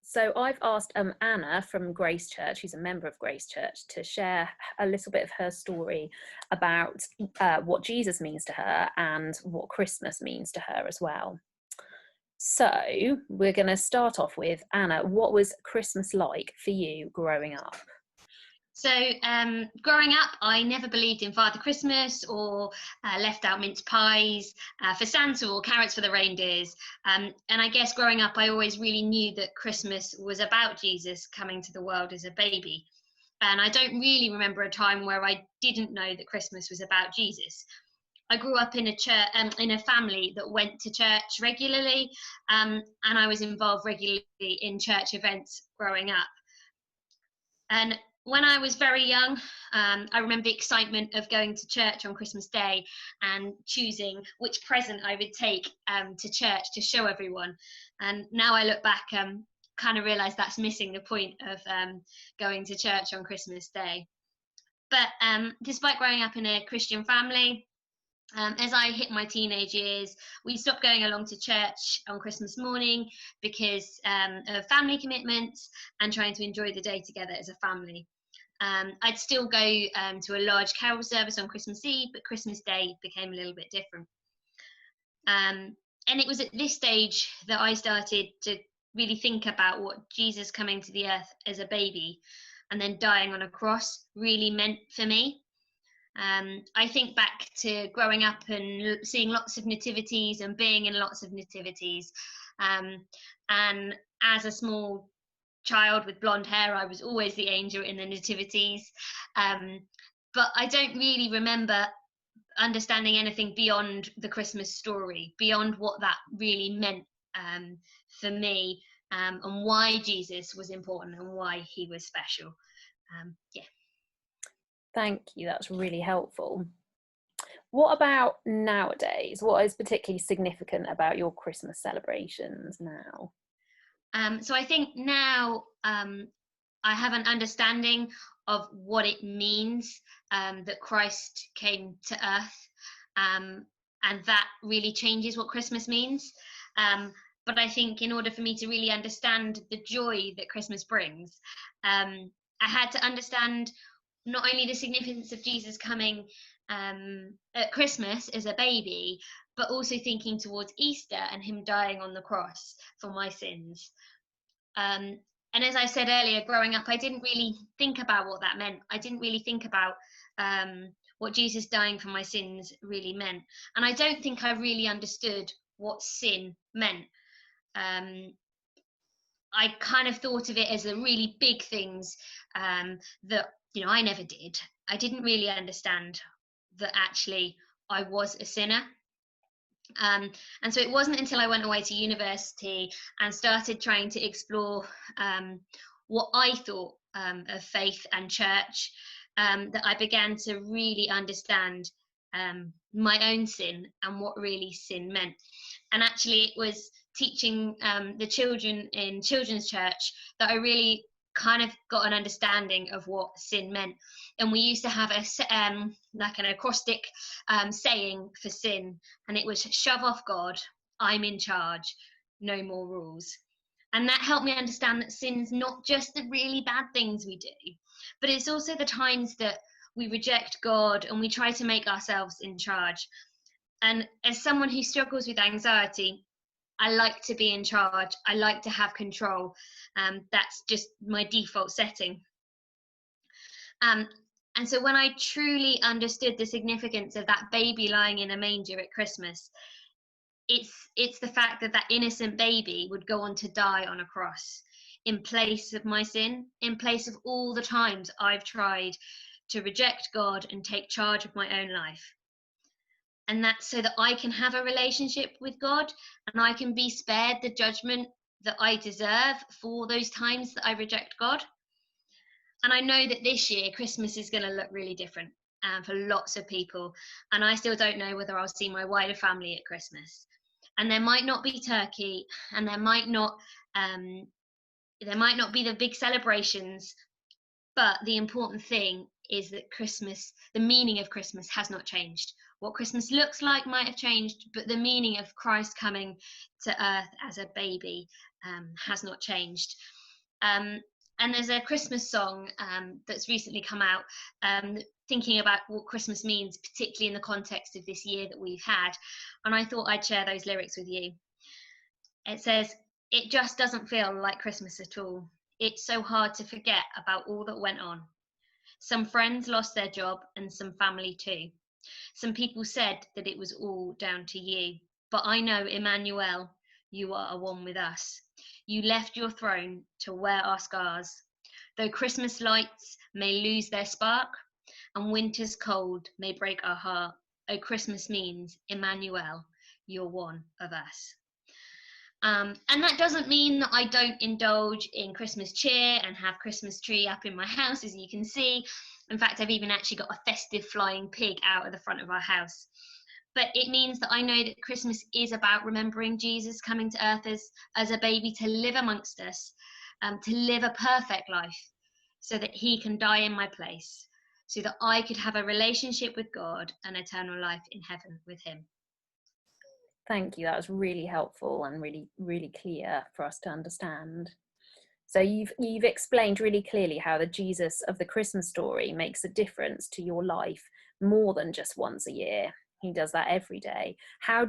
So I've asked Anna from Grace Church, who's a member of Grace Church, to share a little bit of her story about what Jesus means to her and what Christmas means to her as well. So we're going to start off with Anna. What was Christmas like for you growing up? So growing up, I never believed in Father Christmas or left out mince pies for Santa or carrots for the reindeers. And I guess growing up, I always really knew that Christmas was about Jesus coming to the world as a baby. And I don't really remember a time where I didn't know that Christmas was about Jesus. I grew up in a church, in a family that went to church regularly, and I was involved regularly in church events growing up. And when I was very young, I remember the excitement of going to church on Christmas Day and choosing which present I would take to church to show everyone. And now I look back, kind of realise that's missing the point of going to church on Christmas Day. But despite growing up in a Christian family, as I hit my teenage years, we stopped going along to church on Christmas morning because of family commitments and trying to enjoy the day together as a family. I'd still go to a large carol service on Christmas Eve, but Christmas Day became a little bit different. And it was at this stage that I started to really think about what Jesus coming to the earth as a baby and then dying on a cross really meant for me. I think back to growing up and seeing lots of nativities and being in lots of nativities. And as a small child with blonde hair, I was always the angel in the nativities. But I don't really remember understanding anything beyond the Christmas story, beyond what that really meant for me, and why Jesus was important and why he was special. Yeah. Thank you, that's really helpful. What about nowadays? What is particularly significant about your Christmas celebrations now? So I think now I have an understanding of what it means that Christ came to earth, and that really changes what Christmas means. But I think in order for me to really understand the joy that Christmas brings, I had to understand not only the significance of Jesus coming at Christmas as a baby, but also thinking towards Easter and him dying on the cross for my sins. And as I said earlier, growing up, I didn't really think about what that meant. I didn't really think about what Jesus dying for my sins really meant. And I don't think I really understood what sin meant. I kind of thought of it as the really big things that, I never did. I didn't really understand that actually I was a sinner. And so it wasn't until I went away to university and started trying to explore what I thought of faith and church that I began to really understand my own sin and what really sin meant. And actually it was teaching the children in children's church that I really kind of got an understanding of what sin meant. And we used to have like an acrostic saying for sin, and it was shove off God, I'm in charge, no more rules. And that helped me understand that sin's not just the really bad things we do, but it's also the times that we reject God and we try to make ourselves in charge. And as someone who struggles with anxiety, I like to be in charge. I like to have control. That's just my default setting. And so when I truly understood the significance of that baby lying in a manger at Christmas, it's the fact that that innocent baby would go on to die on a cross in place of my sin, in place of all the times I've tried to reject God and take charge of my own life. And that's so that I can have a relationship with God and I can be spared the judgment that I deserve for those times that I reject God. And I know that this year Christmas is going to look really different for lots of people. And I still don't know whether I'll see my wider family at Christmas. And there might not be turkey, and there might not be the big celebrations. But the important thing is that Christmas, the meaning of Christmas has not changed. What Christmas looks like might have changed, but the meaning of Christ coming to earth as a baby has not changed. And there's a Christmas song that's recently come out, thinking about what Christmas means, particularly in the context of this year that we've had. And I thought I'd share those lyrics with you. It says, "It just doesn't feel like Christmas at all. It's so hard to forget about all that went on. Some friends lost their job and some family too. Some people said that it was all down to you. But I know, Emmanuel, you are one with us. You left your throne to wear our scars. Though Christmas lights may lose their spark and winter's cold may break our heart, oh, Christmas means, Emmanuel, you're one of us." And that doesn't mean that I don't indulge in Christmas cheer and have Christmas tree up in my house, as you can see. In fact, I've even actually got a festive flying pig out of the front of our house. But it means that I know that Christmas is about remembering Jesus coming to earth as a baby to live amongst us, to live a perfect life, so that he can die in my place, so that I could have a relationship with God and eternal life in heaven with him. Thank you. That was really helpful and really, really clear for us to understand. So you've explained really clearly how the Jesus of the Christmas story makes a difference to your life more than just once a year. He does that every day. How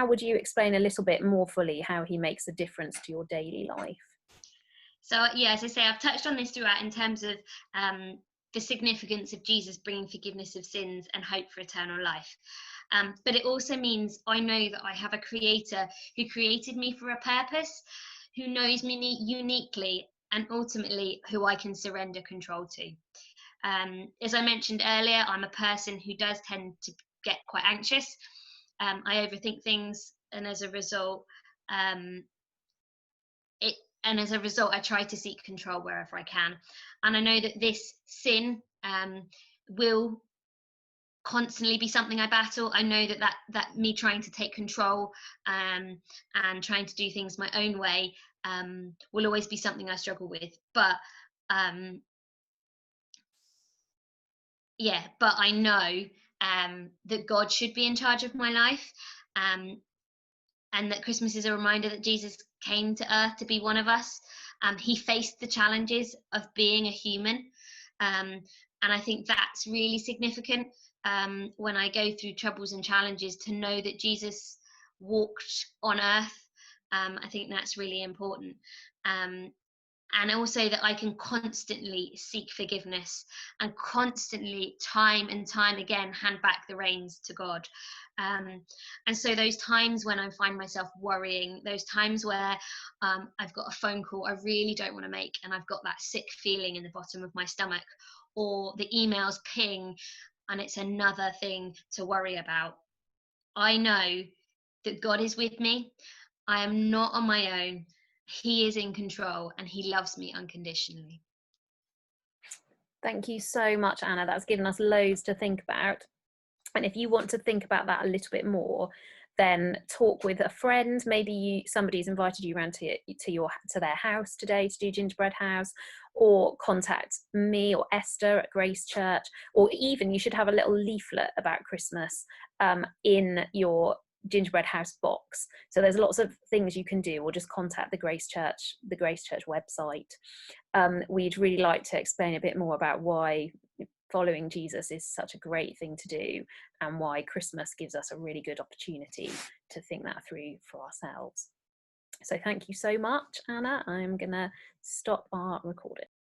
would you explain a little bit more fully how he makes a difference to your daily life? So yeah, as I say, I've touched on this throughout in terms of the significance of Jesus bringing forgiveness of sins and hope for eternal life. But it also means I know that I have a creator who created me for a purpose, who knows me uniquely, and ultimately who I can surrender control to. As I mentioned earlier, I'm a person who does tend to get quite anxious. I overthink things, and as a result, I try to seek control wherever I can. And I know that this sin will constantly be something I battle. I know that me trying to take control and trying to do things my own way will always be something I struggle with. But I know that God should be in charge of my life, and that Christmas is a reminder that Jesus came to earth to be one of us. He faced the challenges of being a human, and I think that's really significant when I go through troubles and challenges, to know that Jesus walked on earth. I think that's really important. And also that I can constantly seek forgiveness and constantly, time and time again, hand back the reins to God. And so those times when I find myself worrying, those times where I've got a phone call I really don't want to make, and I've got that sick feeling in the bottom of my stomach, or the emails ping and it's another thing to worry about, I know that God is with me. I am not on my own. He is in control and he loves me unconditionally. Thank you so much, Anna. That's given us loads to think about. And if you want to think about that a little bit more, then talk with a friend. Maybe somebody's invited you around to their house today to do gingerbread house, or contact me or Esther at Grace Church, or even you should have a little leaflet about Christmas in your gingerbread house box. So there's lots of things you can do, or just contact the Grace Church website. We'd really like to explain a bit more about why following Jesus is such a great thing to do, and why Christmas gives us a really good opportunity to think that through for ourselves. So thank you so much, Anna. I'm gonna stop our recording.